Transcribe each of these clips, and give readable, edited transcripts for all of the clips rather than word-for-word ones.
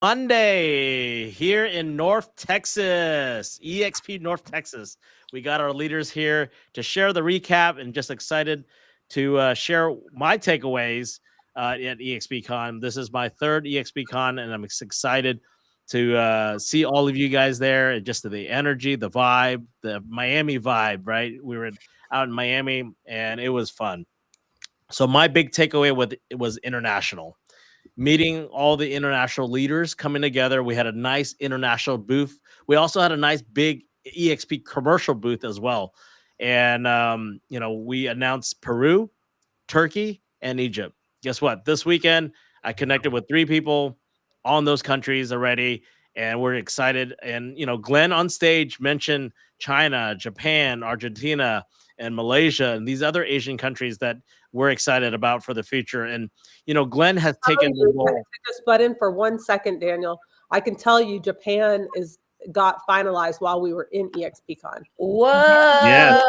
Monday here in North Texas, eXp North Texas. We got our leaders here to share the recap and just excited to share my takeaways at eXpCon. This is my third eXpCon, and I'm excited to see all of you guys there and just the energy, the vibe, the Miami vibe, right? We were out in Miami, and it was fun. So my big takeaway was international, meeting all the international leaders coming together. We had a nice international booth. We also had a nice big EXP commercial booth as well. And, we announced Peru, Turkey, and Egypt. Guess what? This weekend, I connected with 3 people on those countries already, and we're excited. And, Glenn on stage mentioned China, Japan, Argentina, and Malaysia, and these other Asian countries that we're excited about for the future. And, Glenn has taken the role. Just butt in for 1 second, Daniel. I can tell you Japan got finalized while we were in eXpCon. Whoa. Yes.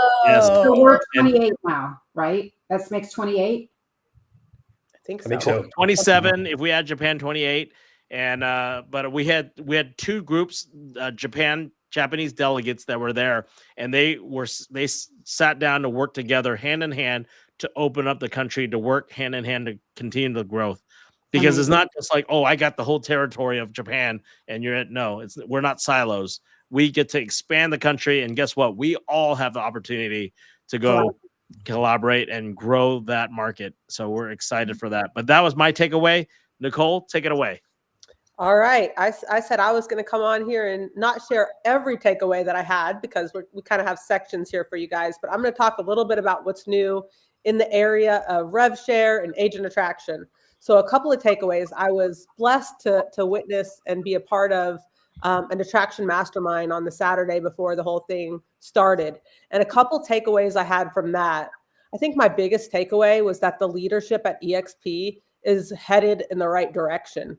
So we're 28 now, right? That makes 28. I think so. 27 if we add Japan, 28. And but we had 2 groups, Japanese delegates that were there, and they sat down to work together hand in hand to open up the country, to work hand in hand to continue the growth. Because it's not just like, oh, I got the whole territory of Japan and we're not silos. We get to expand the country, and guess what? We all have the opportunity to go collaborate and grow that market. So we're excited for that. But that was my takeaway. Nicole, take it away. All right. I said I was going to come on here and not share every takeaway that I had, because we kind of have sections here for you guys. But I'm going to talk a little bit about what's new in the area of rev share and agent attraction. So a couple of takeaways. I was blessed to witness and be a part of an attraction mastermind on the Saturday before the whole thing started. And a couple takeaways I had from that. I think my biggest takeaway was that the leadership at eXp is headed in the right direction.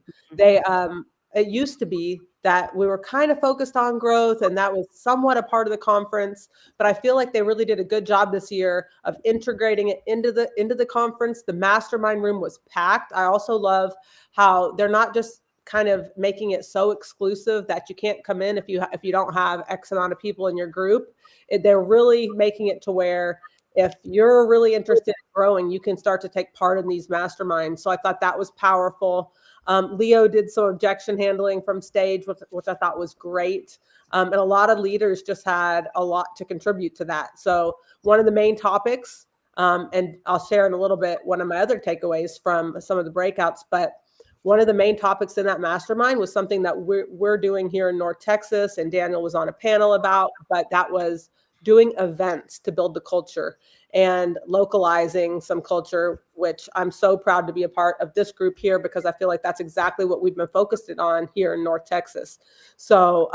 It used to be that we were kind of focused on growth, and that was somewhat a part of the conference, but I feel like they really did a good job this year of integrating it into the conference. The mastermind room was packed. I also love how they're not just kind of making it so exclusive that you can't come in if you don't have X amount of people in your group. They're really making it to where if you're really interested in growing, you can start to take part in these masterminds. So I thought that was powerful. Leo did some objection handling from stage, which I thought was great. And a lot of leaders just had a lot to contribute to that. So one of the main topics, and I'll share in a little bit one of my other takeaways from some of the breakouts, but one of the main topics in that mastermind was something that we're doing here in North Texas, and Daniel was on a panel about, but that was doing events to build the culture and localizing some culture, which I'm so proud to be a part of this group here, because I feel like that's exactly what we've been focused on here in North Texas. So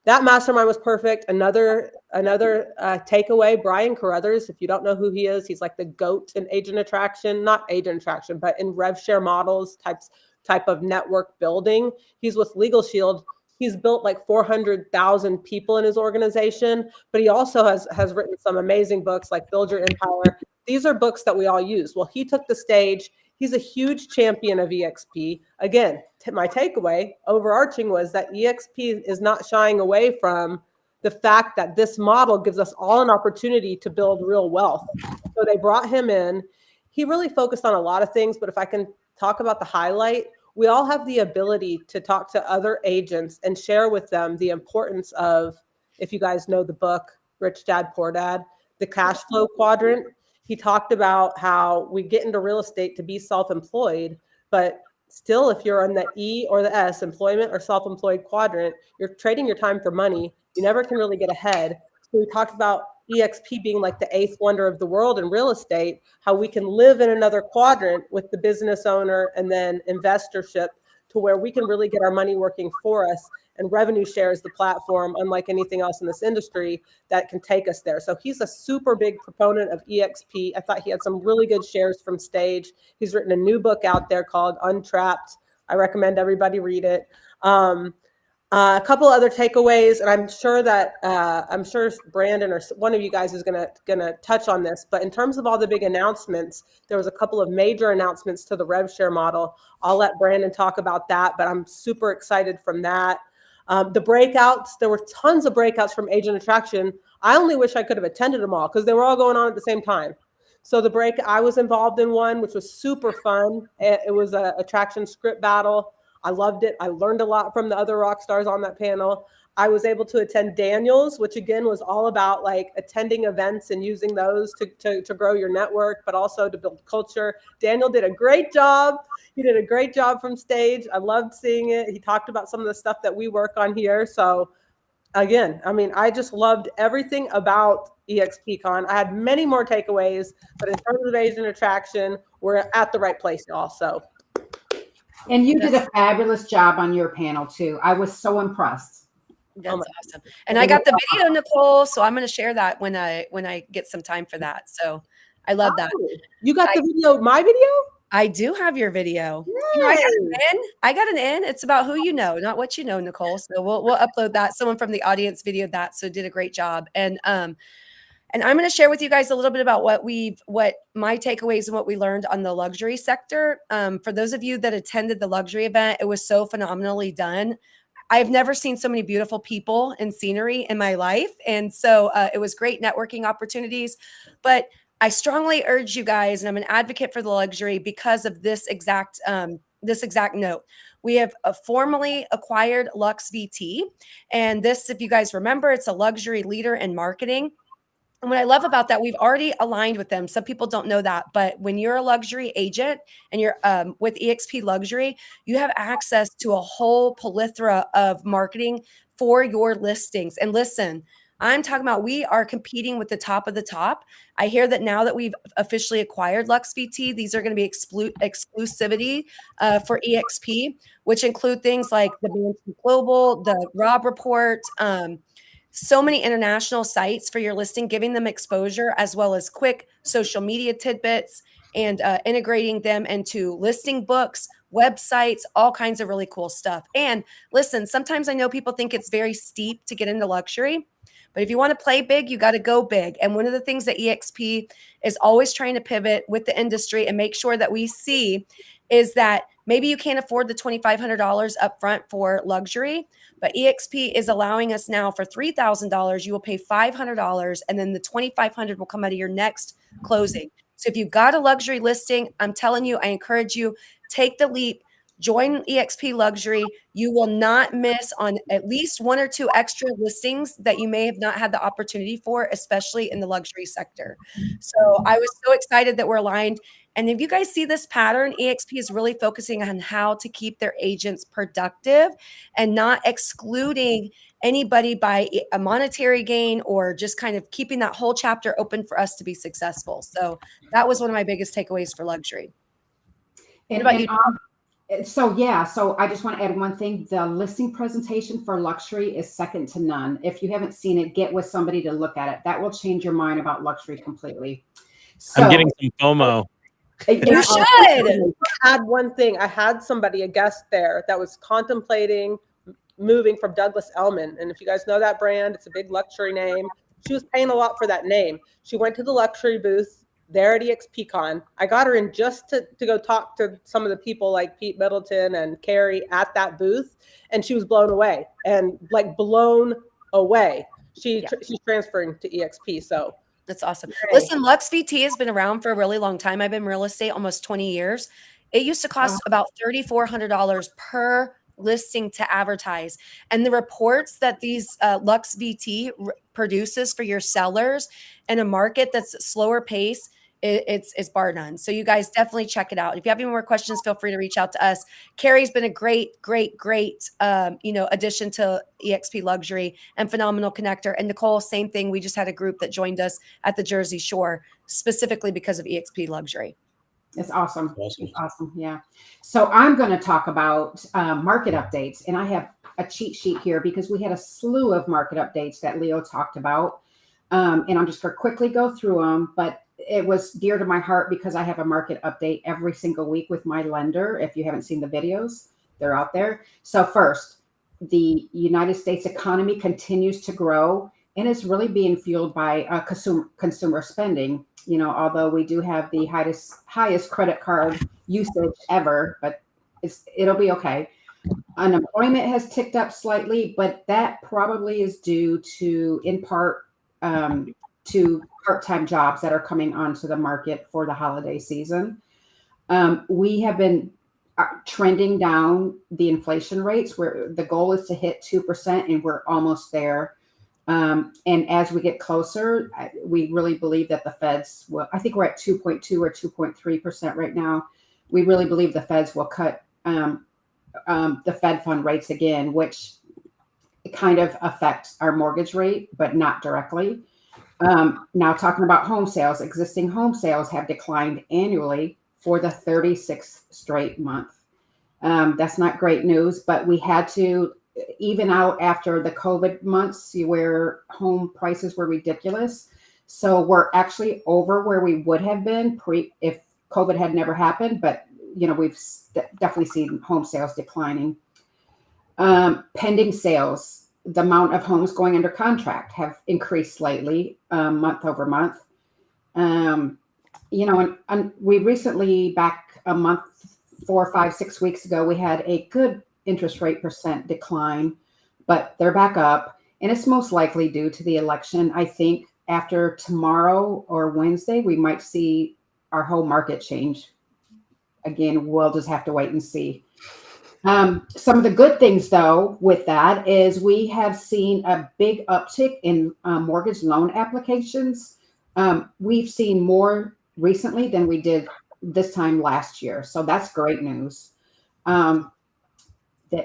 that mastermind was perfect. Another takeaway, Brian Carruthers, if you don't know who he is, he's like the GOAT in agent attraction, not agent attraction, but in rev share models type of network building. He's with Legal Shield. He's built like 400,000 people in his organization, but he also has written some amazing books like Build Your Empire. These are books that we all use. Well, he took the stage. He's a huge champion of eXp. Again, my takeaway overarching was that eXp is not shying away from the fact that this model gives us all an opportunity to build real wealth. So they brought him in. He really focused on a lot of things, but if I can talk about the highlight, we all have the ability to talk to other agents and share with them the importance of, if you guys know the book, Rich Dad, Poor Dad, the cash flow quadrant. He talked about how we get into real estate to be self-employed, but still, if you're on the E or the S, employment or self-employed quadrant, you're trading your time for money. You never can really get ahead. So we talked about eXp being like the 8th wonder of the world in real estate, how we can live in another quadrant with the business owner and then investorship, to where we can really get our money working for us. And revenue share is the platform, unlike anything else in this industry, that can take us there. So he's a super big proponent of eXp. I thought he had some really good shares from stage. He's written a new book out there called Untrapped. I recommend everybody read it. A couple other takeaways, and I'm sure that Brandon or one of you guys is gonna touch on this. But in terms of all the big announcements, there was a couple of major announcements to the rev share model. I'll let Brandon talk about that, but I'm super excited from that. The breakouts, there were tons of breakouts from Agent Attraction. I only wish I could have attended them all because they were all going on at the same time. So I was involved in one, which was super fun. It was a attraction script battle. I loved it. I learned a lot from the other rock stars on that panel. I was able to attend Daniel's, which again was all about like attending events and using those to grow your network, but also to build culture. Daniel did a great job. He did a great job from stage. I loved seeing it. He talked about some of the stuff that we work on here. So again, I mean, I just loved everything about eXpCon. I had many more takeaways, but in terms of Asian Attraction, we're at the right place, y'all. So. And you did a fabulous job on your panel too. I was so impressed. That's awesome. And I got the video, Nicole, so I'm going to share that when I get some time for that. So I love that. You got the video, my video? I do have your video. You know, I got an in. It's about who you know, not what you know, Nicole. So we'll upload that. Someone from the audience videoed that, so did a great job. And I'm going to share with you guys a little bit about what my takeaways and what we learned on the luxury sector. For those of you that attended the luxury event, it was so phenomenally done. I've never seen so many beautiful people and scenery in my life. And so it was great networking opportunities. But I strongly urge you guys, and I'm an advocate for the luxury because of this exact note. We have formally acquired Lux VT. And this, if you guys remember, it's a luxury leader in marketing. And what I love about that, we've already aligned with them. Some people don't know that, but when you're a luxury agent and you're with eXp Luxury, you have access to a whole plethora of marketing for your listings. And listen, I'm talking about we are competing with the top of the top. I hear that now that we've officially acquired Lux VT, these are going to be exclusivity for eXp, which include things like the Mansion Global, the Rob Report, so many international sites for your listing, giving them exposure as well as quick social media tidbits and integrating them into listing books, websites, all kinds of really cool stuff. And listen, sometimes I know people think it's very steep to get into luxury, but if you want to play big, you got to go big. And one of the things that eXp is always trying to pivot with the industry and make sure that we see is that maybe you can't afford the $2,500 upfront for luxury, but eXp is allowing us now for $3,000, you will pay $500, and then the $2,500 will come out of your next closing. So if you've got a luxury listing, I'm telling you, I encourage you, take the leap, join eXp Luxury. You will not miss on at least one or two extra listings that you may have not had the opportunity for, especially in the luxury sector. So I was so excited that we're aligned. And if you guys see this pattern, eXp is really focusing on how to keep their agents productive and not excluding anybody by a monetary gain or just kind of keeping that whole chapter open for us to be successful. So that was one of my biggest takeaways for luxury. And, what about you? So I just want to add one thing. The listing presentation for luxury is second to none. If you haven't seen it, get with somebody to look at it. That will change your mind about luxury completely. So, I'm getting some FOMO. You should add one thing. I had a guest there that was contemplating moving from Douglas Elliman. And if you guys know that brand, it's a big luxury name. She was paying a lot for that name. She went to the luxury booth there at eXpCon. I got her in just to go talk to some of the people like Pete Middleton and Carrie at that booth. And she was blown away She's transferring to eXp. So that's awesome. Listen, Lux VT has been around for a really long time. I've been in real estate almost 20 years. It used to cost about $3,400 per listing to advertise. And the reports that these Lux VT produces for your sellers in a market that's slower pace, it's bar none. So you guys definitely check it out. If you have any more questions, feel free to reach out to us. Carrie's been a great addition to eXp Luxury and phenomenal connector. And Nicole, same thing. We just had a group that joined us at the Jersey Shore specifically because of eXp Luxury. It's awesome. It's awesome. Yeah. So I'm going to talk about market updates, and I have a cheat sheet here because we had a slew of market updates that Leo talked about. And I'm just going to quickly go through them, but it was dear to my heart because I have a market update every single week with my lender. If you haven't seen the videos, they're out there. So first, the United States economy continues to grow, and it's really being fueled by consumer spending. You know, although we do have the highest credit card usage ever, but it'll be okay. Unemployment has ticked up slightly, but that probably is due to, in part, to part-time jobs that are coming onto the market for the holiday season. We have been trending down the inflation rates, where the goal is to hit 2%, and we're almost there. And as we get closer, we really believe that the Feds will, I think we're at 2.2 or 2.3% right now. We really believe the Feds will cut the Fed fund rates again, which kind of affects our mortgage rate, but not directly. Now, talking about home sales, existing home sales have declined annually for the 36th straight month. That's not great news, but we had to even out after the COVID months where home prices were ridiculous. So we're actually over where we would have been if COVID had never happened, but you know, we've definitely seen home sales declining. Pending sales, the amount of homes going under contract have increased slightly month over month. You know, and we recently, back a month, 4, 5, 6 weeks ago, we had a good interest rate percent decline, but they're back up, and it's most likely due to the election. I think after tomorrow or Wednesday, we might see our whole market change. Again, we'll just have to wait and see. Some of the good things, though, with that is we have seen a big uptick in mortgage loan applications. We've seen more recently than we did this time last year. So that's great news. The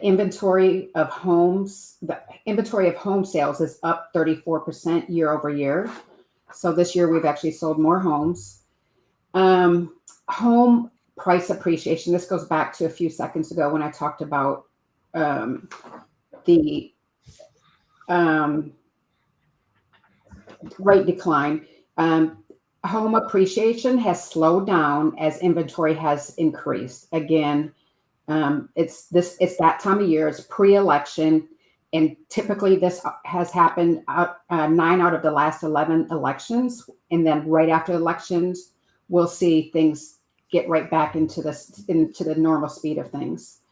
inventory of home sales is up 34% year over year. So this year we've actually sold more homes. Home price appreciation. This goes back to a few seconds ago when I talked about the rate decline. Home appreciation has slowed down as inventory has increased. Again, it's that time of year. It's pre-election, and typically this has happened 9 out of the last 11 elections, and then right after elections, we'll see things get right back into the normal speed of things.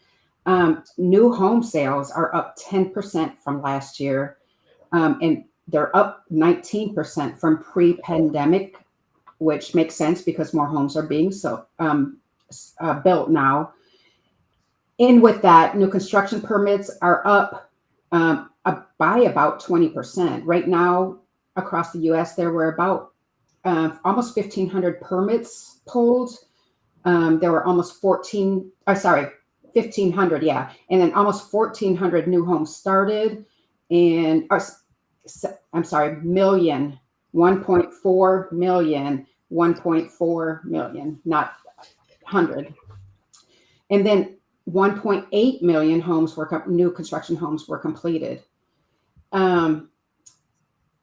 New home sales are up 10% from last year, and they're up 19% from pre-pandemic, which makes sense because more homes are being built now. And with that, new construction permits are up by about 20%. Right now, across the U.S., there were about almost 1,500 permits pulled. There were almost 1,500, yeah. And then almost 1,400 new homes started. And, million, 1.4 million, 1.4 million, not 100. And then 1.8 million homes new construction homes were completed.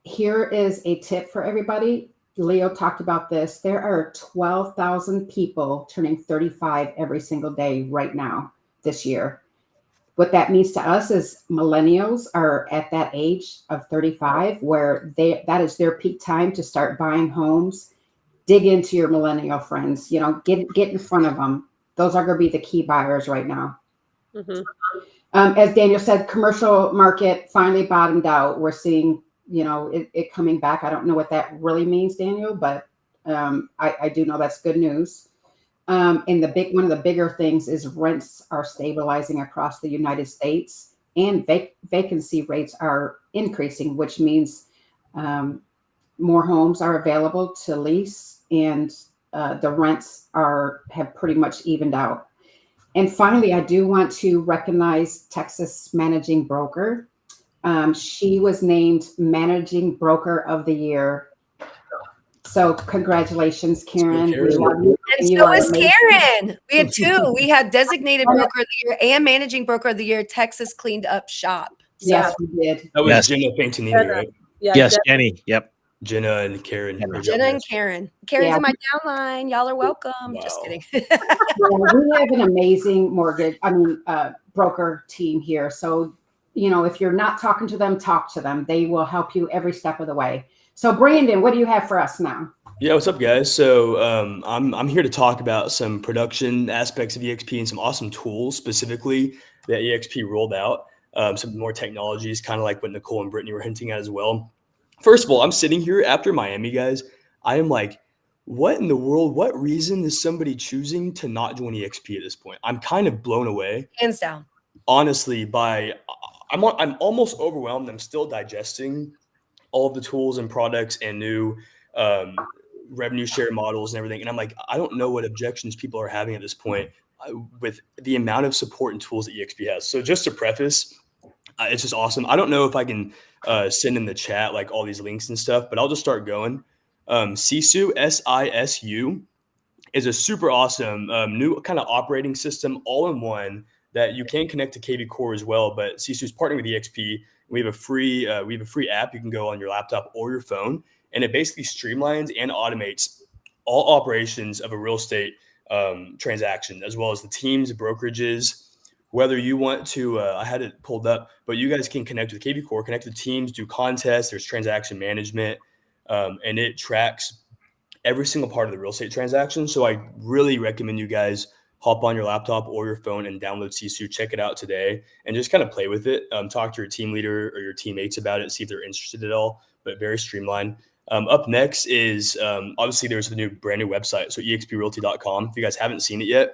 Here is a tip for everybody. Leo talked about this. There are 12,000 people turning 35 every single day right now this year. What that means to us is millennials are at that age of 35 where that is their peak time to start buying homes. Dig into your millennial friends, you know, get in front of them. Those are going to be the key buyers right now. Mm-hmm. As Daniel said, commercial market finally bottomed out. We're seeing, you know, it coming back. I don't know what that really means, Daniel, but I do know that's good news. And one of the bigger things is rents are stabilizing across the United States, and vacancy rates are increasing, which means more homes are available to lease, and the rents have pretty much evened out. And finally, I do want to recognize Texas Managing Broker. She was named Managing Broker of the Year. So congratulations, Karen. We love you. And so is Karen. We had 2. We had Designated Broker of the Year and Managing Broker of the Year. Texas cleaned up shop. So. Yes, we did. That was Jenna Fantanini, right? Yeah, Yes, Jenny. Yep. Jenna and Karen. Jenna and Karen. Karen's in my downline. Y'all are welcome. Wow. Just kidding. Well, we have an amazing broker team here. So if you're not talking to them, talk to them. They will help you every step of the way. So Brandon, what do you have for us now? Yeah, what's up, guys? So I'm here to talk about some production aspects of eXp and some awesome tools specifically that eXp rolled out. Some more technologies, kind of like what Nicole and Brittany were hinting at as well. First of all, I'm sitting here after Miami, guys. I am like, what in the world? What reason is somebody choosing to not join eXp at this point? I'm kind of blown away, Hands down. honestly. I'm almost overwhelmed. I'm still digesting all of the tools and products and new revenue share models and everything. And I'm like, I don't know what objections people are having at this point with the amount of support and tools that eXp has. So just to preface, it's just awesome. I don't know if I can send in the chat like all these links and stuff, but I'll just start going. Sisu, SISU, is a super awesome new kind of operating system all in one that you can connect to KV Core as well. But Sisu is partnering with eXp. We have a free app you can go on your laptop or your phone, and it basically streamlines and automates all operations of a real estate transaction, as well as the teams, brokerages. Whether you want to, I had it pulled up, but you guys can connect with KV Core, connect with teams, do contests. There's transaction management, and it tracks every single part of the real estate transaction. So I really recommend you guys hop on your laptop or your phone and download Sisu, check it out today, and just kind of play with it. Talk to your team leader or your teammates about it, see if they're interested at all, but very streamlined. Up next is obviously there's the brand new website. So exprealty.com. If you guys haven't seen it yet,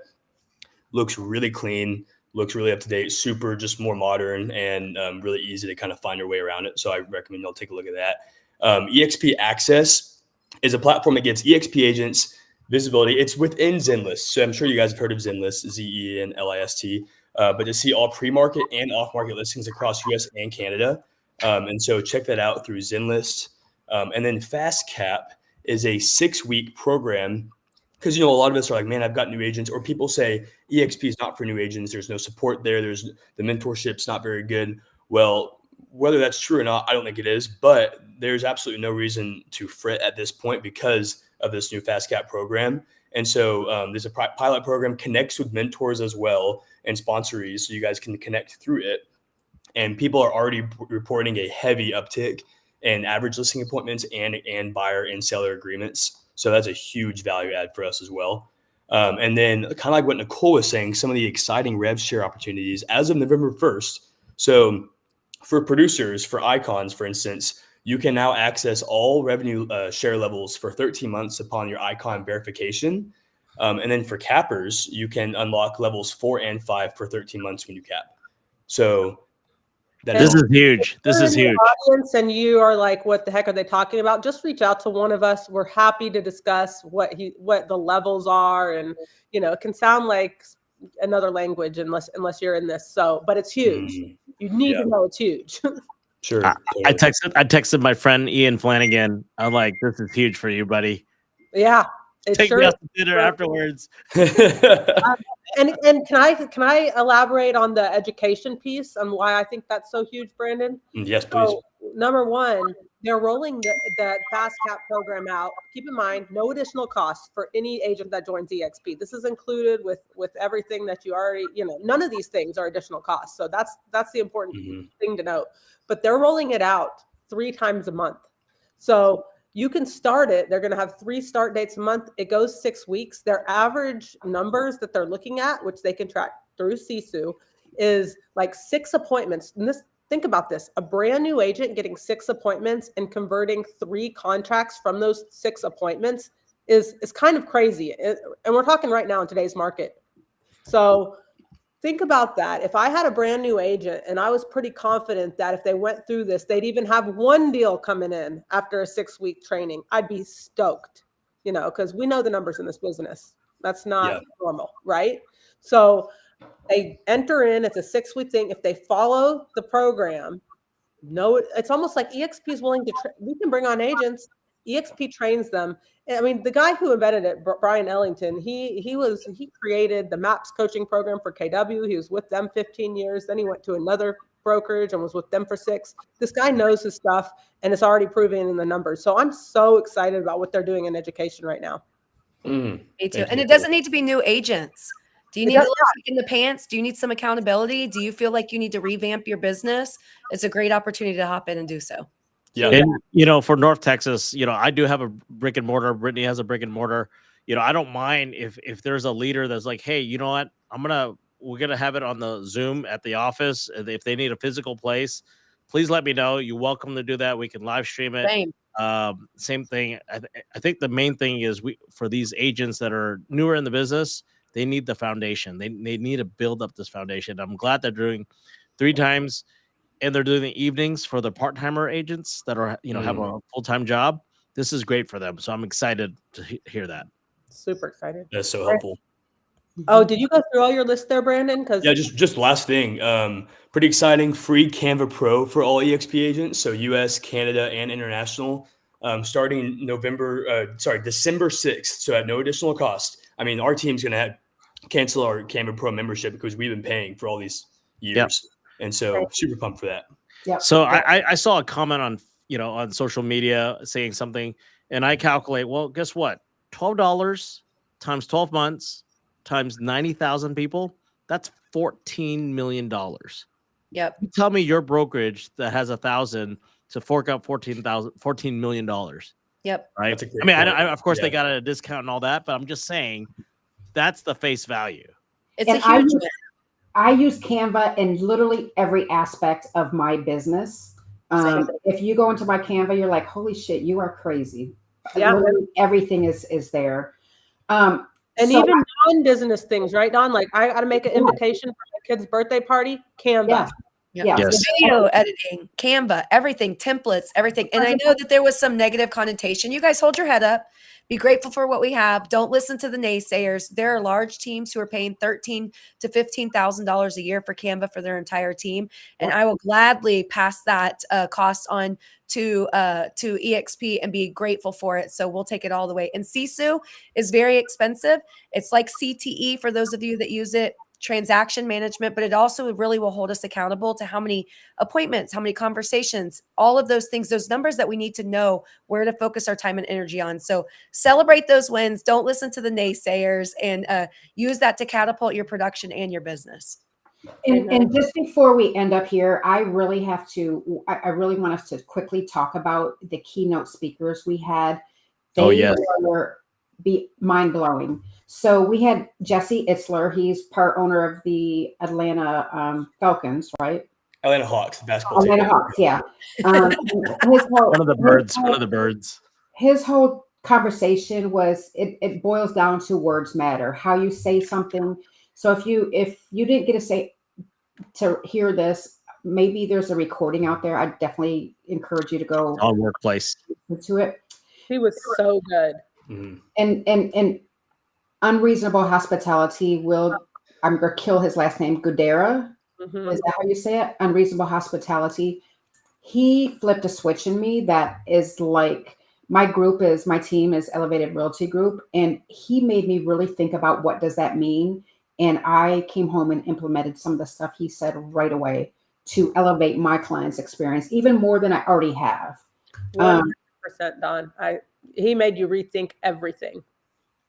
looks really clean, looks really up to date, super just more modern and really easy to kind of find your way around it. So I recommend y'all take a look at that. eXp Access is a platform that gives eXp agents visibility. It's within Zenlist. So I'm sure you guys have heard of Zenlist, Zenlist. But to see all pre-market and off-market listings across US and Canada. And so check that out through Zenlist. And then FastCap is a 6-week program because, a lot of us are like, man, I've got new agents, or people say eXp is not for new agents. There's no support there. There's the mentorship's not very good. Well, whether that's true or not, I don't think it is, but there's absolutely no reason to fret at this point because of this new FastCap program. And so there's a pilot program, connects with mentors as well and sponsorees, so you guys can connect through it. And people are already reporting a heavy uptick in average listing appointments and buyer and seller agreements. So that's a huge value add for us as well. And then kind of like what Nicole was saying, some of the exciting rev share opportunities as of November 1st. So for producers, for icons, for instance, you can now access all revenue share levels for 13 months upon your icon verification. And then for cappers, you can unlock levels 4 and 5 for 13 months when you cap. So this is huge. This is huge. Audience, and you are like, what the heck are they talking about? Just reach out to one of us. We're happy to discuss what the levels are, and it can sound like another language unless you're in this. So, but it's huge. You need to know it's huge. Sure. I texted my friend Ian Flanagan. I'm like, this is huge for you, buddy. Yeah. Take me out to dinner afterwards. And can I elaborate on the education piece and why I think that's so huge, Brandon? Yes, please. So, number one, they're rolling the FastCap program out. Keep in mind, no additional cost for any agent that joins eXp. This is included with everything that you already, none of these things are additional costs. So that's the important thing to note. But they're rolling it out 3 times a month. So you can start it. They're going to have 3 start dates a month. It goes 6 weeks. Their average numbers that they're looking at, which they can track through Sisu, is like 6 appointments. And think about this: a brand new agent getting 6 appointments and converting 3 contracts from those 6 appointments is kind of crazy. And we're talking right now in today's market. So think about that. If I had a brand new agent and I was pretty confident that if they went through this, they'd even have 1 deal coming in after a 6-week training, I'd be stoked, because we know the numbers in this business. That's not normal, right? So they enter in, it's a 6-week thing. If they follow the program, it's almost like eXp is willing to, we can bring on agents. eXp trains them. I mean, the guy who invented it, Brian Ellington, he created the MAPS coaching program for KW. He was with them 15 years. Then he went to another brokerage and was with them for 6. This guy knows his stuff, and it's already proven in the numbers. So I'm so excited about what they're doing in education right now. Me too. And it doesn't need to be new agents. Do you need a little kick in the pants? Do you need some accountability? Do you feel like you need to revamp your business? It's a great opportunity to hop in and do so. Yeah. And for North Texas, I do have a brick and mortar. Brittany has a brick and mortar. I don't mind if there's a leader that's like, hey, you know what? We're gonna have it on the Zoom at the office. And if they need a physical place, please let me know. You're welcome to do that. We can live stream it. Same. Same thing. I think the main thing is for these agents that are newer in the business, they need the foundation. They need to build up this foundation. I'm glad they're doing 3 times, and they're doing the evenings for the part-timer agents that are have a full-time job. This is great for them. So I'm excited to hear that. Super excited. That's so helpful. Oh, did you go through all your list there, Brandon? Because Yeah, just last thing. Pretty exciting. Free Canva Pro for all eXp agents. So US, Canada, and international. Starting December 6th. So at no additional cost. I mean, our team's gonna cancel our Canva Pro membership because we've been paying for all these years. And so super pumped for that. Yeah. So I saw a comment on social media saying something, and I calculate, well, guess what? $12 times 12 months times 90,000 people, that's $14 million. Yep. You tell me your brokerage that has 1,000 to fork out $14 million. Yep. Right. That's a great I mean, point. of course they got a discount and all that, but I'm just saying that's the face value. It's And a huge win. I use Canva in literally every aspect of my business. If you go into my Canva, you're like, holy shit, you are crazy. Yeah. Literally everything is there. And so even non-business things, right, Don? Like I got to make an invitation for my kid's birthday party. Canva. Yeah. Yeah. Yes. Video editing, Canva, everything, templates, everything. And I know that there was some negative connotation. You guys hold your head up. Be grateful for what we have. Don't listen to the naysayers. There are large teams who are paying $13,000 to $15,000 a year for Canva for their entire team, and I will gladly pass that cost on to eXp and be grateful for it. So we'll take it all the way. And Sisu is very expensive. It's like CTE for those of you that use it. Transaction management, but it also really will hold us accountable to how many appointments, how many conversations, all of those things, those numbers that we need to know where to focus our time and energy on. So celebrate those wins. Don't listen to the naysayers, and use that to catapult your production and your business. And just before we end up here, I really want us to quickly talk about the keynote speakers we had. They were mind-blowing. So we had Jesse Itzler. He's part owner of the Atlanta Falcons, right? Atlanta Hawks basketball team. Atlanta Hawks, yeah. One of the birds. His whole conversation was it boils down to words matter. How you say something. So if you didn't get to hear this, maybe there's a recording out there. I definitely encourage you to go on Workplace to it. He was so good. Mm-hmm. And unreasonable hospitality I'm gonna kill his last name, Gudera. Mm-hmm. Is that how you say it? Unreasonable hospitality. He flipped a switch in me that is like my team is Elevated Realty Group, and he made me really think about what does that mean. And I came home and implemented some of the stuff he said right away to elevate my client's experience even more than I already have. 100%, Don. He made you rethink everything.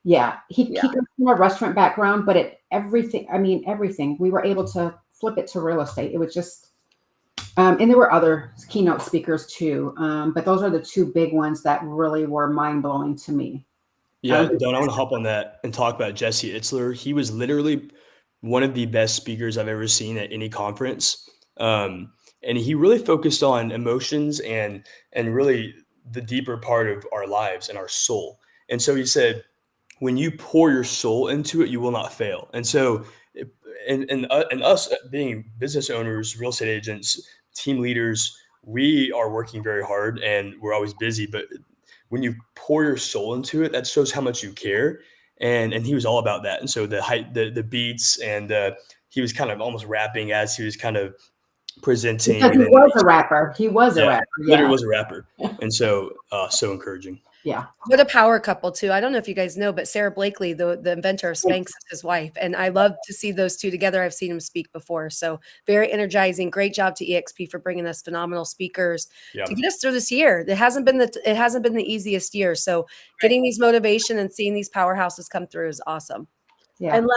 Yeah, he comes from a restaurant background, but everything. We were able to flip it to real estate. It was just, and there were other keynote speakers too, but those are the two big ones that really were mind blowing to me. Yeah, Don, I want to hop on that and talk about Jesse Itzler. He was literally one of the best speakers I've ever seen at any conference, and he really focused on emotions and really the deeper part of our lives and our soul. And so he said, when you pour your soul into it, you will not fail. And so, and us being business owners, real estate agents, team leaders, we are working very hard and we're always busy. But when you pour your soul into it, that shows how much you care. And he was all about that. And so the beats, and he was kind of almost rapping as he was kind of presenting. Because he was a rapper. He was a rapper. Literally was a rapper. And so, so encouraging. Yeah. What a power couple too. I don't know if you guys know, but Sarah Blakely, the inventor of Spanx, is his wife. And I love to see those two together. I've seen them speak before. So very energizing. Great job to eXp for bringing us phenomenal speakers to get us through this year. It hasn't been the easiest year. So getting these motivation and seeing these powerhouses come through is awesome. Yeah. And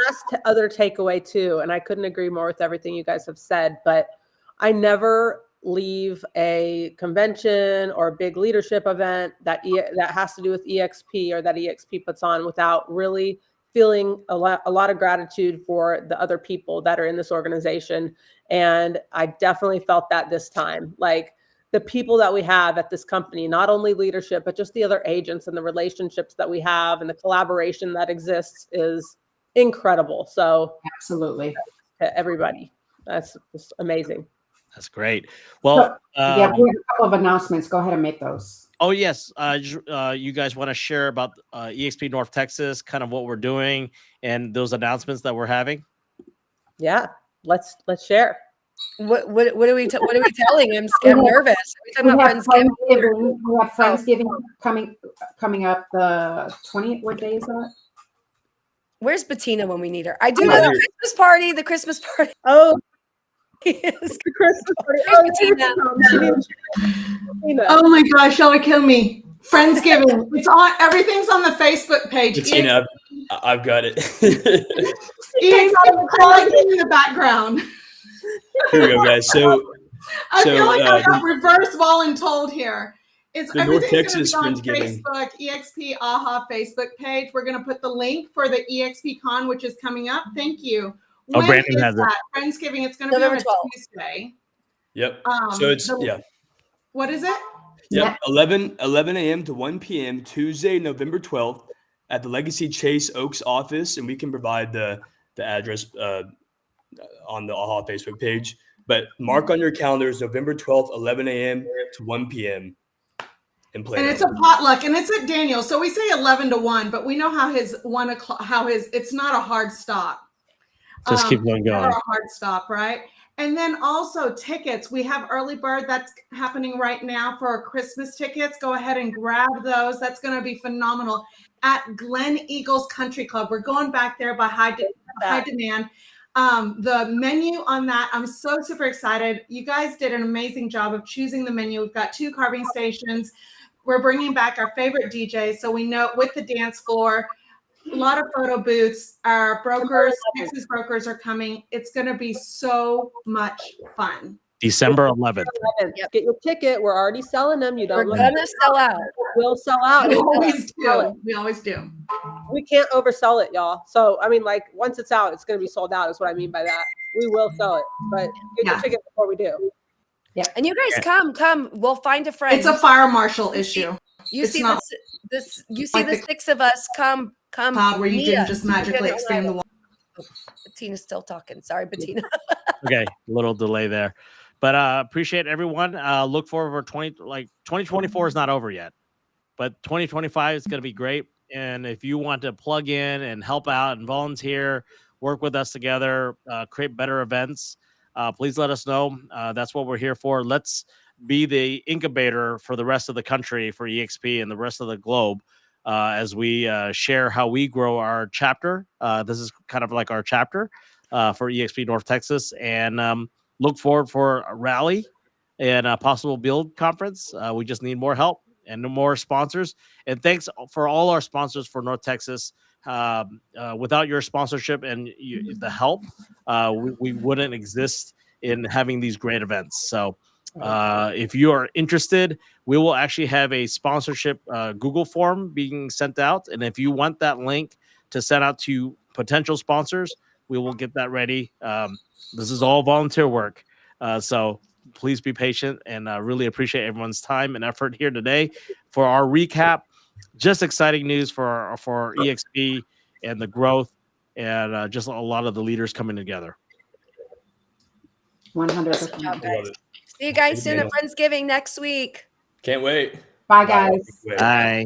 other takeaway too, and I couldn't agree more with everything you guys have said, but I never leave a convention or a big leadership event that has to do with EXP or that EXP puts on without really feeling a lot of gratitude for the other people that are in this organization. And I definitely felt that this time. Like the people that we have at this company, not only leadership, but just the other agents and the relationships that we have and the collaboration that exists is incredible. So Absolutely. to everybody, that's just amazing. That's great. Well, yeah, we have a couple of announcements. Go ahead and make those. Oh yes, you guys want to share about eXp North Texas, kind of what we're doing and those announcements that we're having? Yeah, let's share. What are we telling him? I'm nervous. Are we talking about Friendsgiving? We have Friendsgiving coming up the 20th. What day is that? Where's Bettina when we need her? I do know the Christmas party. Oh, Yes. the Christmas party. Bettina. Oh my gosh, y'all are killing me. Friendsgiving. It's on. Everything's on the Facebook page. Bettina, I've got it. EXP in the background. Here we go, guys. So I feel like I got reverse voluntold here. It's the North everything's Texas going to be on Friendsgiving. Facebook, EXP AHA Facebook page. We're going to put the link for the EXP Con, which is coming up. Thank you. Oh, Brandon has it. Friendsgiving. It's going to be on a Tuesday. Yep. So it's What is it? Yep. 11 a.m. to 1 p.m. Tuesday, November 12th at the Legacy Chase Oaks office, and we can provide the address on the AHA Facebook page. But mark on your calendars November 12th, 11 a.m. to 1 p.m. And it's a potluck, and it's at Daniel. So we say 11 to 1, but we know how his 1 o'clock, it's not a hard stop. Just keep going. Never a hard stop, right? And then also tickets. We have early bird that's happening right now for our Christmas tickets. Go ahead and grab those. That's going to be phenomenal at Glen Eagles Country Club. We're going back there by high demand. The menu on that, I'm so super excited. You guys did an amazing job of choosing the menu. We've got 2 carving stations. We're bringing back our favorite DJ. So we know with the dance floor, a lot of photo booths. Our brokers, Texas brokers are coming. It's going to be so much fun. December 11th. Yep. Get your ticket. We're already selling them. You don't. We're gonna sell out. We'll sell out. We always do. We always do. We can't oversell it, y'all. So I mean, like once it's out, it's going to be sold out. Is what I mean by that. We will sell it, but get your ticket before we do. Yeah. And you guys come. We'll find a friend. It's a fire marshal issue. You see this. You see the 6 of us come. Pod where you didn't just magically expand the wall. Bettina's still talking. Sorry, Bettina. Okay, little delay there, but appreciate everyone. Look forward for 2024 is not over yet, but 2025 is going to be great. And if you want to plug in and help out and volunteer, work with us together, create better events, please let us know. That's what we're here for. Let's be the incubator for the rest of the country, for EXP and the rest of the globe, as we share how we grow our chapter. This is kind of like our chapter for EXP North Texas, and look forward for a rally and a possible build conference. We just need more help and more sponsors. And thanks for all our sponsors for North Texas. Without your sponsorship and the help, we wouldn't exist in having these great events. So if you are interested, we will actually have a sponsorship Google form being sent out. And if you want that link to send out to potential sponsors, we will get that ready. This is all volunteer work. So please be patient, and really appreciate everyone's time and effort here today for our recap. Just exciting news for EXP and the growth, and just a lot of the leaders coming together. 100%. See you guys soon at Friendsgiving next week. Can't wait. Bye, guys. Bye.